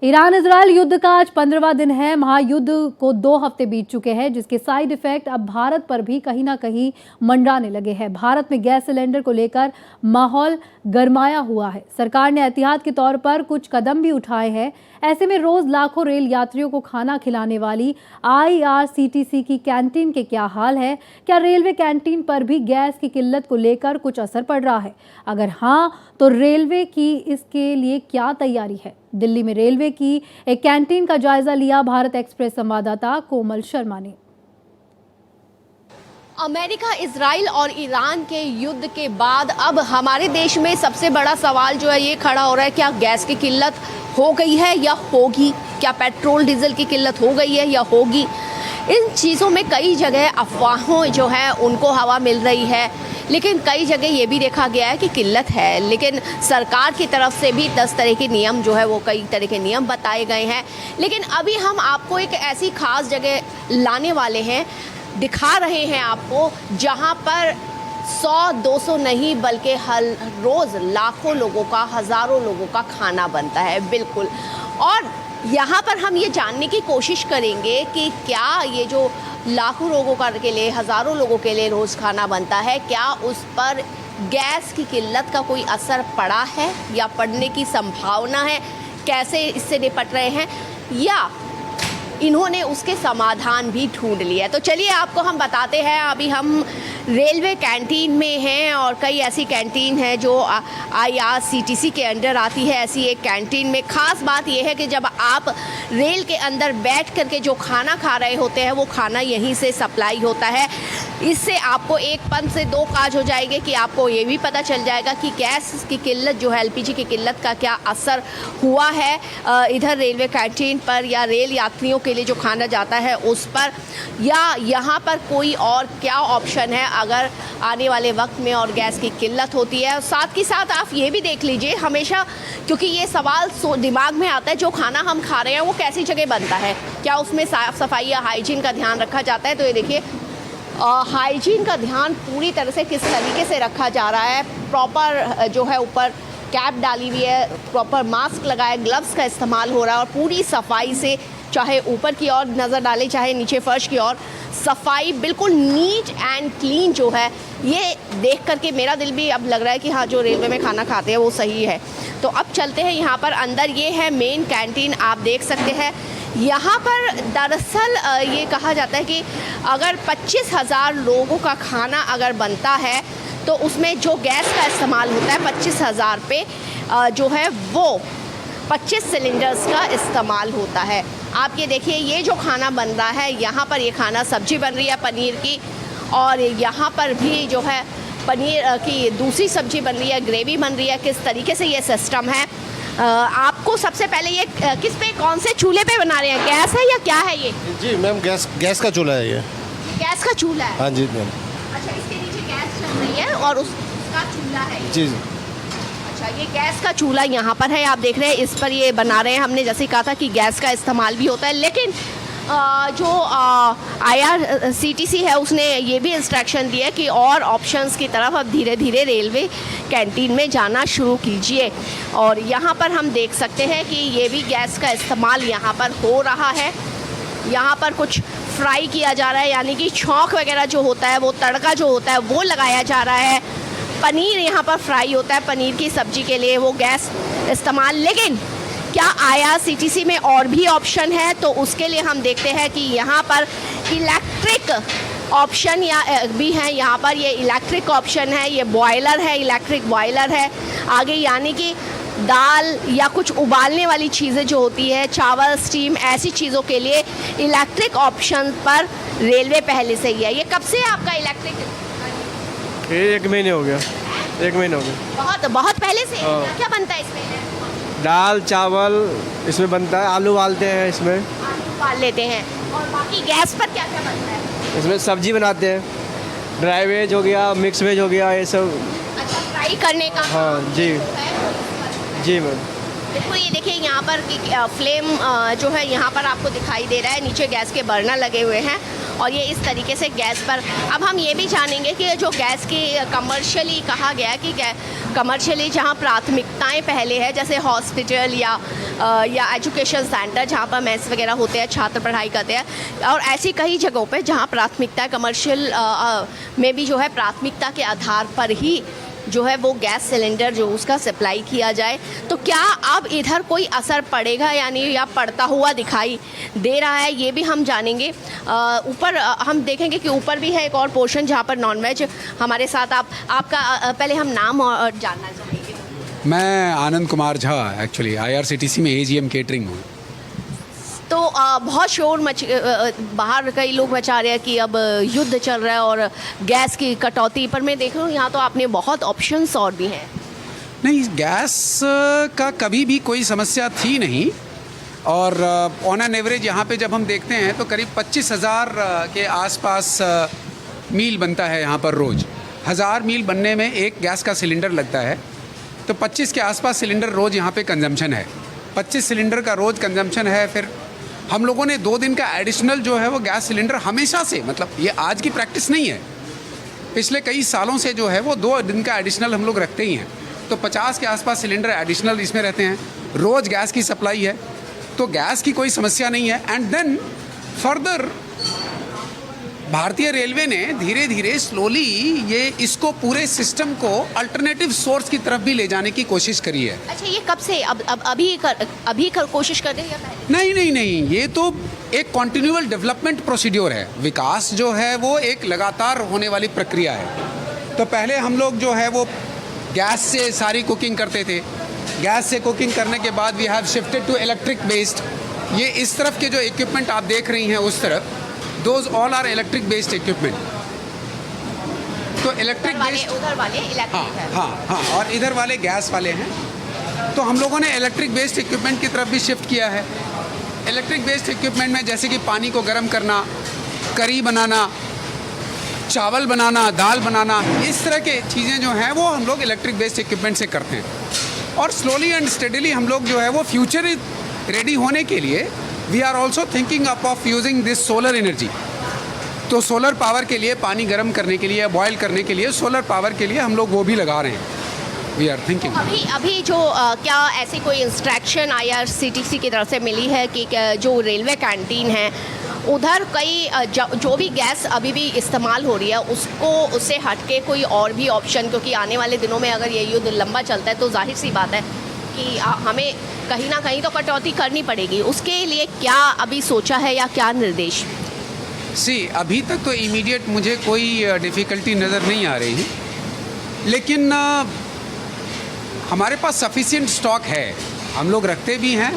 Iran Israel युद्ध का आज 15वां दिन है। महायुद्ध को 2 हफ्ते बीत चुके हैं, जिसके साइड इफेक्ट अब भारत पर भी कहीं ना कहीं मंडराने लगे हैं। भारत में गैस सिलेंडर को लेकर माहौल गरमाया हुआ है। सरकार ने एहतियात के तौर पर कुछ कदम भी उठाए हैं। ऐसे में रोज लाखों रेल यात्रियों को खाना खिलाने वाली IRCTC की कैंटीन के क्या हाल है? क्या रेलवे कैंटीन पर भी गैस की किल्लत को लेकर कुछ असर पड़ रहा है? अगर हाँ, तो रेलवे की इसके लिए क्या तैयारी है? दिल्ली में रेलवे की एक कैंटीन का जायजा लिया भारत एक्सप्रेस संवाददाता कोमल शर्मा ने। अमेरिका, इजराइल और ईरान के युद्ध के बाद अब हमारे देश में सबसे बड़ा सवाल जो है ये खड़ा हो रहा है, क्या गैस की किल्लत हो गई है या होगी? क्या पेट्रोल डीजल की किल्लत हो गई है या होगी? इन चीज़ों में कई जगह अफवाहों जो है उनको हवा मिल रही है, लेकिन कई जगह ये भी देखा गया है कि किल्लत है। लेकिन सरकार की तरफ से भी 10 तरह के नियम जो है वो कई तरह के नियम बताए गए हैं। लेकिन अभी हम आपको एक ऐसी खास जगह लाने वाले हैं, दिखा रहे हैं आपको, जहां पर 100-200 नहीं बल्कि हर रोज़ लाखों लोगों का, हज़ारों लोगों का खाना बनता है। बिल्कुल। और यहाँ पर हम ये जानने की कोशिश करेंगे कि क्या ये जो लाखों लोगों के लिए, हज़ारों लोगों के लिए रोज़ खाना बनता है, क्या उस पर गैस की किल्लत का कोई असर पड़ा है या पड़ने की संभावना है? कैसे इससे निपट रहे हैं या इन्होंने उसके समाधान भी ढूंढ लिया? तो चलिए आपको हम बताते हैं। अभी हम रेलवे कैंटीन में हैं और कई ऐसी कैंटीन है जो IRCTC के अंडर आती है। ऐसी एक कैंटीन में ख़ास बात यह है कि जब आप रेल के अंदर बैठ करके जो खाना खा रहे होते हैं वो खाना यहीं से सप्लाई होता है। इससे आपको एक पन से दो काज हो जाएंगे कि आपको ये भी पता चल जाएगा कि गैस की किल्लत जो है, LPG की किल्लत का क्या असर हुआ है इधर रेलवे कैंटीन पर, या रेल यात्रियों के लिए जो खाना जाता है उस पर, या यहाँ पर कोई और क्या ऑप्शन है अगर आने वाले वक्त में और गैस की किल्लत होती है। साथ ही साथ आप ये भी देख लीजिए हमेशा, क्योंकि ये सवाल दिमाग में आता है, जो खाना हम खा रहे हैं वो कैसी जगह बनता है, क्या उसमें साफ़ सफाई या हाइजीन का ध्यान रखा जाता है? तो ये देखिए हाइजीन का ध्यान पूरी तरह से किस तरीके से रखा जा रहा है। प्रॉपर जो है ऊपर कैप डाली हुई है, प्रॉपर मास्क लगाया, ग्लव्स का इस्तेमाल हो रहा है और पूरी सफाई से, चाहे ऊपर की ओर नज़र डालें चाहे नीचे फर्श की ओर, सफाई बिल्कुल नीट एंड क्लीन जो है, ये देख करके मेरा दिल भी अब लग रहा है कि हाँ, जो रेलवे में खाना खाते हैं वो सही है। तो अब चलते हैं यहाँ पर अंदर। ये है मेन कैंटीन, आप देख सकते हैं। यहाँ पर दरअसल ये कहा जाता है कि अगर 25,000 लोगों का खाना अगर बनता है तो उसमें जो गैस का इस्तेमाल होता है 25,000 पे जो है वो 25 सिलेंडर्स का इस्तेमाल होता है। आप ये देखिए, ये जो खाना बन रहा है यहाँ पर, ये खाना सब्जी बन रही है पनीर की, और यहाँ पर भी जो है पनीर की दूसरी सब्जी बन रही है, ग्रेवी बन रही है। किस तरीके से ये सिस्टम है, आपको सबसे पहले ये किस पे, कौन से चूल्हे पे बना रहे हैं? गैस है या क्या है ये? जी मैम, गैस का चूल्हा है ये। गैस का चूल्हा है? हाँ जी मैम। अच्छा, इसके नीचे गैस चल रही है और उसका चूल्हा है ये? जी जी। अच्छा, ये गैस का चूल्हा यहाँ पर है, आप देख रहे हैं, इस पर ये बना रहे हैं। हमने जैसे कहा था कि गैस का इस्तेमाल भी होता है, लेकिन जो IRCTC है उसने ये भी इंस्ट्रक्शन दिया कि और ऑप्शंस की तरफ अब धीरे धीरे रेलवे कैंटीन में जाना शुरू कीजिए। और यहाँ पर हम देख सकते हैं कि ये भी गैस का इस्तेमाल यहाँ पर हो रहा है। यहाँ पर कुछ फ्राई किया जा रहा है, यानी कि छौंक वगैरह जो होता है, वो तड़का जो होता है वो लगाया जा रहा है। पनीर यहाँ पर फ्राई होता है, पनीर की सब्जी के लिए वो गैस इस्तेमाल। लेकिन क्या IRCTC में और भी ऑप्शन है? तो उसके लिए हम देखते हैं कि यहाँ पर इलेक्ट्रिक ऑप्शन या भी हैं। यहाँ पर ये इलेक्ट्रिक ऑप्शन है, ये बॉयलर है, इलेक्ट्रिक बॉयलर है आगे, यानी कि दाल या कुछ उबालने वाली चीज़ें जो होती है, चावल, स्टीम, ऐसी चीज़ों के लिए इलेक्ट्रिक ऑप्शन पर रेलवे पहले से ही है। ये कब से आपका इलेक्ट्रिक? 1 महीने हो गया। 1 महीने हो गया। बहुत पहले से। क्या बनता है इसमें? दाल चावल इसमें बनता है, आलू उबालते हैं इसमें, आलू उबाल लेते हैं। और बाकी गैस पर क्या क्या बनता है? इसमें सब्जी बनाते हैं, ड्राई वेज हो गया, मिक्स वेज हो गया, ये सब। अच्छा, फ्राई करने का? हाँ जी जी मैम। देखो ये देखिए यहाँ पर कि फ्लेम जो है यहाँ पर आपको दिखाई दे रहा है, नीचे गैस के बर्नर लगे हुए हैं और ये इस तरीके से गैस पर। अब हम ये भी जानेंगे कि जो गैस की कमर्शियली कहा गया कि कमर्शियली जहाँ प्राथमिकताएं पहले है, जैसे हॉस्पिटल या एजुकेशन सेंटर जहाँ पर मेस वगैरह होते हैं, छात्र पढ़ाई करते हैं, और ऐसी कई जगहों पे जहाँ प्राथमिकता कमर्शियल में भी जो है प्राथमिकता के आधार पर ही जो है वो गैस सिलेंडर जो उसका सप्लाई किया जाए। तो क्या अब इधर कोई असर पड़ेगा यानी या पड़ता हुआ दिखाई दे रहा है, ये भी हम जानेंगे। ऊपर हम देखेंगे कि ऊपर भी है एक और पोर्शन जहाँ पर नॉनवेज हमारे साथ। आपका पहले हम नाम और जानना चाहेंगे। मैं आनंद कुमार झा एक्चुअली IRCTC में AGM केटरिंग हूँ। तो बहुत शोर बाहर कई लोग मचा रहे हैं कि अब युद्ध चल रहा है और गैस की कटौती, पर मैं देख रहा हूँ यहाँ तो आपने बहुत ऑप्शंस और भी हैं। नहीं, गैस का कभी भी कोई समस्या थी नहीं, और ऑन एन एवरेज यहाँ पे जब हम देखते हैं तो करीब 25,000 के आसपास मील बनता है यहाँ पर रोज़। 1000 मील बनने में एक गैस का सिलेंडर लगता है, तो 25 के आसपास सिलेंडर रोज़ यहाँ पे कंजम्पशन है। 25 सिलेंडर का रोज़ कंजम्पशन है। फिर हम लोगों ने 2 दिन का एडिशनल जो है वो गैस सिलेंडर हमेशा से, मतलब ये आज की प्रैक्टिस नहीं है, पिछले कई सालों से जो है वो 2 दिन का एडिशनल हम लोग रखते ही हैं। तो 50 के आसपास सिलेंडर एडिशनल इसमें रहते हैं। रोज़ गैस की सप्लाई है, तो गैस की कोई समस्या नहीं है। एंड देन फर्दर भारतीय रेलवे ने धीरे धीरे स्लोली ये इसको पूरे सिस्टम को अल्टरनेटिव सोर्स की तरफ भी ले जाने की कोशिश करी है। अच्छा, ये कब से अभी कोशिश कर रहे हैं या पहले? नहीं, ये तो एक कॉन्टिन्यूअल डेवलपमेंट प्रोसीड्योर है। विकास जो है वो एक लगातार होने वाली प्रक्रिया है। तो पहले हम लोग जो है वो गैस से सारी कुकिंग करते थे। गैस से कुकिंग करने के बाद we have shifted to electric based. ये इस तरफ के जो इक्विपमेंट आप देख रही हैं उस तरफ, those all are electric based equipment. तो इलेक्ट्रिक बेस्ड, उधर वाले इलेक्ट्रिक है। हाँ, और इधर वाले गैस वाले हैं। तो हम लोगों ने इलेक्ट्रिक बेस्ड इक्विपमेंट की तरफ भी शिफ्ट किया है। इलेक्ट्रिक बेस्ड इक्विपमेंट में जैसे कि पानी को गर्म करना, करी बनाना, चावल बनाना, दाल बनाना, इस तरह के चीज़ें जो हैं वो हम लोग इलेक्ट्रिक बेस्ड इक्विपमेंट से करते हैं। और स्लोली एंड स्टेडीली हम लोग जो है वो फ्यूचर रेडी होने के लिए we are also thinking up of using this solar energy. तो सोलर पावर के लिए, पानी गर्म करने के लिए, बॉयल करने के लिए सोलर पावर के लिए हम लोग वो भी लगा रहे हैं। वी आर थिंकिंग अभी जो क्या ऐसी कोई इंस्ट्रक्शन IRCTC की तरफ से मिली है कि जो रेलवे कैंटीन है उधर कई जो भी गैस अभी भी इस्तेमाल हो रही है उससे हटके कोई और भी ऑप्शन, क्योंकि आने वाले दिनों में अगर ये युद्ध लंबा चलता है तो जाहिर सी बात है कि हमें कहीं ना कहीं तो कटौती करनी पड़ेगी। उसके लिए क्या अभी सोचा है या क्या निर्देश? अभी तक तो इमीडिएट मुझे कोई डिफ़िकल्टी नज़र नहीं आ रही, लेकिन हमारे पास सफिशिएंट स्टॉक है, हम लोग रखते भी हैं,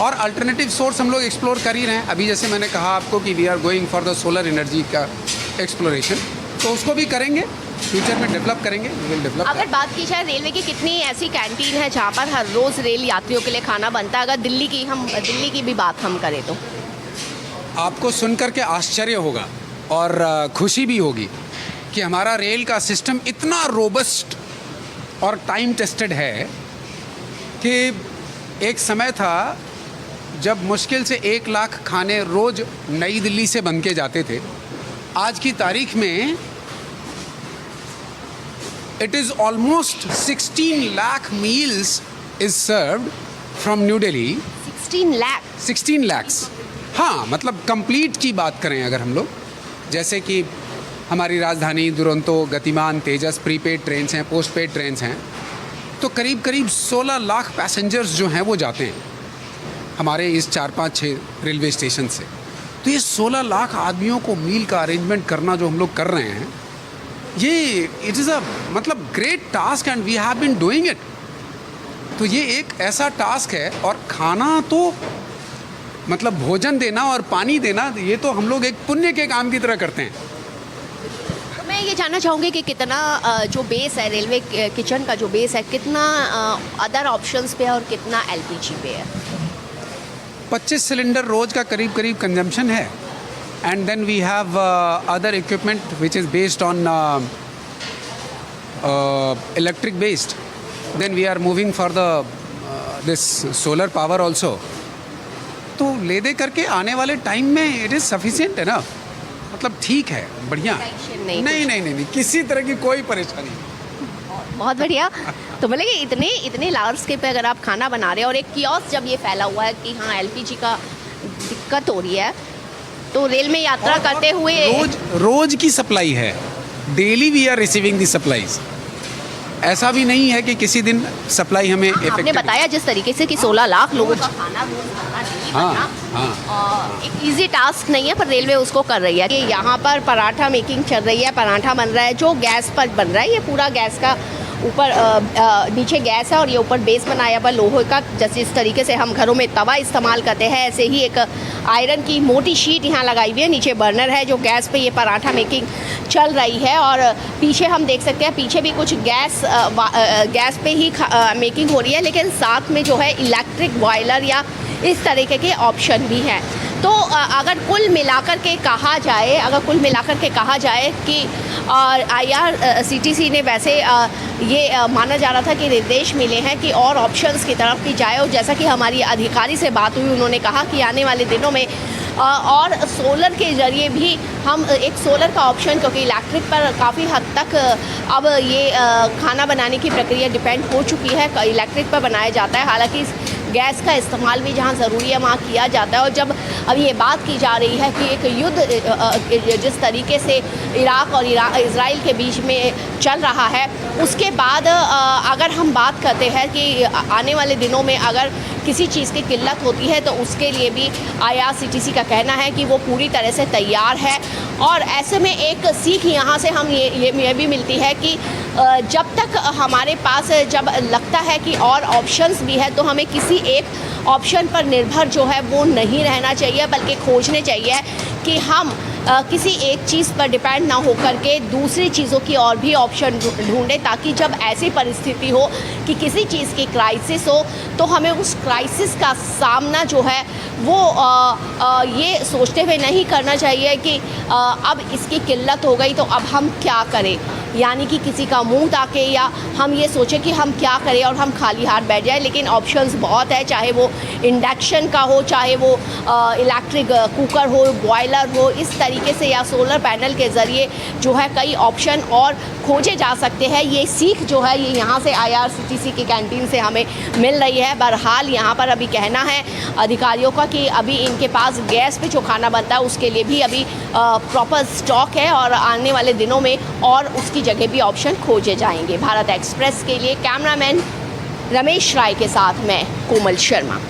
और अल्टरनेटिव सोर्स हम लोग एक्सप्लोर कर ही रहे हैं। अभी जैसे मैंने कहा आपको कि we are going for the solar energy का एक्सप्लोरेशन, तो उसको भी करेंगे, फ्यूचर में डेवलप करेंगे, विल डेवलप। अगर बात की जाए रेलवे की कितनी ऐसी कैंटीन है जहाँ पर हर रोज़ रेल यात्रियों के लिए खाना बनता है? अगर दिल्ली की भी बात हम करें तो आपको सुनकर के आश्चर्य होगा और खुशी भी होगी कि हमारा रेल का सिस्टम इतना रोबस्ट और टाइम टेस्टेड है कि एक समय था जब मुश्किल से 1 लाख खाने रोज़ नई दिल्ली से बन के जाते थे। आज की तारीख में it is almost 16 lakh meals is served from New Delhi. 16 lakhs. हाँ, मतलब कंप्लीट की बात करें अगर हम लोग, जैसे कि हमारी राजधानी, दुरंतो, गतिमान, तेजस, प्रीपेड ट्रेन्स हैं, पोस्ट पेड ट्रेन्स हैं, तो करीब 16 लाख पैसेंजर्स जो हैं वो जाते हैं हमारे इस 4-5-6 रेलवे स्टेशन से। तो ये 16 लाख आदमियों को मील का अरेंजमेंट करना जो हम लोग कर रहे हैं, ये इट इज़ अ मतलब great task and we have been doing it. तो ये एक ऐसा टास्क है, और खाना तो मतलब भोजन देना और पानी देना, ये तो हम लोग एक पुण्य के काम की तरह करते हैं। तो मैं ये जानना चाहूँगी कि कितना जो बेस है रेलवे किचन का, जो बेस है कितना अदर ऑप्शंस पे है और कितना LPG पे है? 25 सिलेंडर रोज़ का करीब कंजम्पशन है। And then we have other equipment which is based on electric based. Then we are moving for the this solar power also. तो ले दे करके आने वाले टाइम में it is sufficient enough. मतलब ठीक है, बढ़िया है। टेंशन नहीं, नहीं नहीं नहीं नहीं, किसी तरह की कोई परेशानी नहीं। बहुत बढ़िया। तो बोले कि इतने लार्ज स्केल पे अगर आप खाना बना रहे हैं और एक कियोस्क जब ये फैला हुआ है कि हाँ एलपीजी का दिक्कत हो रही है, तो रेल में यात्रा करते हुए रोज की सप्लाई है, daily we are receiving the supplies. ऐसा भी नहीं है कि किसी दिन सप्लाई हमें आपने effective- बताया जिस तरीके से कि 16 लाख लोगों का खाना रोज बनना डेली हाँ, बनना हाँ। एक इजी टास्क नहीं है, पर रेलवे उसको कर रही है। ये यहाँ पर पराठा मेकिंग चल रही है, पराठा बन रहा है जो गैस पर बन रहा है। ये पूरा गैस का ऊपर नीचे गैस है और ये ऊपर बेस बनाया हुआ लोहे का, जैसे इस तरीके से हम घरों में तवा इस्तेमाल करते हैं, ऐसे ही एक आयरन की मोटी शीट यहाँ लगाई हुई है। नीचे बर्नर है जो गैस पे ये पराठा मेकिंग चल रही है और पीछे हम देख सकते हैं, पीछे भी कुछ गैस पे ही मेकिंग हो रही है, लेकिन साथ में जो है इलेक्ट्रिक बॉयलर या इस तरीके के ऑप्शन भी हैं। तो अगर कुल मिलाकर के कहा जाए कि IRCTC ने वैसे ये माना जा रहा था कि निर्देश मिले हैं कि और ऑप्शंस की तरफ की जाए, और जैसा कि हमारी अधिकारी से बात हुई, उन्होंने कहा कि आने वाले दिनों में और सोलर के ज़रिए भी हम एक सोलर का ऑप्शन, क्योंकि इलेक्ट्रिक पर काफ़ी हद तक अब ये खाना बनाने की प्रक्रिया डिपेंड हो चुकी है, इलेक्ट्रिक पर बनाया जाता है। हालांकि गैस का इस्तेमाल भी जहाँ ज़रूरी है वहाँ किया जाता है। और जब अब ये बात की जा रही है कि एक युद्ध जिस तरीके से इराक और इजराइल के बीच में चल रहा है, उसके बाद अगर हम बात करते हैं कि आने वाले दिनों में अगर किसी चीज़ की किल्लत होती है तो उसके लिए भी IRCTC का कहना है कि वो पूरी तरह से तैयार है। और ऐसे में एक सीख यहाँ से हम ये भी मिलती है कि जब तक हमारे पास जब लगता है कि और ऑप्शंस भी है, तो हमें किसी एक ऑप्शन पर निर्भर जो है वो नहीं रहना चाहिए, बल्कि खोजने चाहिए कि हम किसी एक चीज़ पर डिपेंड ना होकर के दूसरी चीज़ों की और भी ऑप्शन ढूंढें, ताकि जब ऐसी परिस्थिति हो कि किसी चीज़ की क्राइसिस हो तो हमें उस क्राइसिस का सामना जो है वो ये सोचते हुए नहीं करना चाहिए कि अब इसकी किल्लत हो गई तो अब हम क्या करें, यानी कि किसी का मुंह ताके या हम ये सोचें कि हम क्या करें और हम खाली हाथ बैठ जाए। लेकिन ऑप्शंस बहुत है, चाहे वो इंडक्शन का हो, चाहे वो इलेक्ट्रिक कुकर हो, बॉयलर हो, इस तरीके से या सोलर पैनल के ज़रिए जो है कई ऑप्शन और खोजे जा सकते हैं। ये सीख जो है ये यहाँ से IRCTC की कैंटीन से हमें मिल रही है। बहरहाल यहाँ पर अभी कहना है अधिकारियों का कि अभी इनके पास गैस पे जो खाना बनता है उसके लिए भी अभी प्रॉपर स्टॉक है और आने वाले दिनों में और उसकी जगह भी ऑप्शन खोजे जाएंगे। भारत एक्सप्रेस के लिए कैमरामैन रमेश राय के साथ मैं कोमल शर्मा।